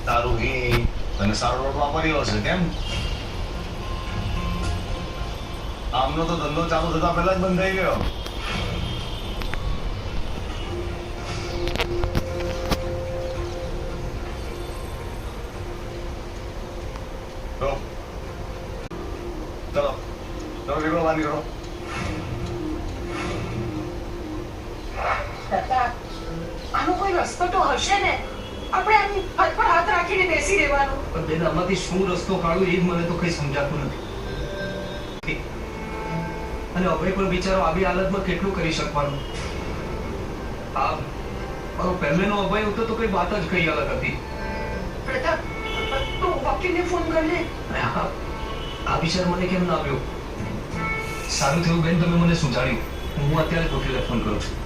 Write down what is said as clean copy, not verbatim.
તારું ઘી અને સારો રોટ વાપર્યો હશે કેમ? આમનો તો ધંધો ચાલુ થતા પહેલા જ બંધ થઈ ગયો. ચલો ચલો ચલો નીકળો બહાર નીકળો. આનો કોઈ રસ્તો તો હશે ને? આપણે આની હાથ પર હાથ રાખીને બેસી રહેવાનું. પણ બેન આમાંથી શું રસ્તો કાઢું એ જ મને તો કઈ સમજાતું નથી. અને અભય પણ બિચારો આવી હાલતમાં કેટલું કરી શકવાનું. આ મારો પહેલેનો અભય હતો તો કઈ વાત જ કઈ અલગ હતી. પ્રતાપ, તું વકીલને ફોન કર લે. અને આ વિચાર મને કેમ ના આવ્યો? સારું થયું બેન તમે મને સુધાર્યું. હું અત્યારે જ વકીલને ફોન કરું છું.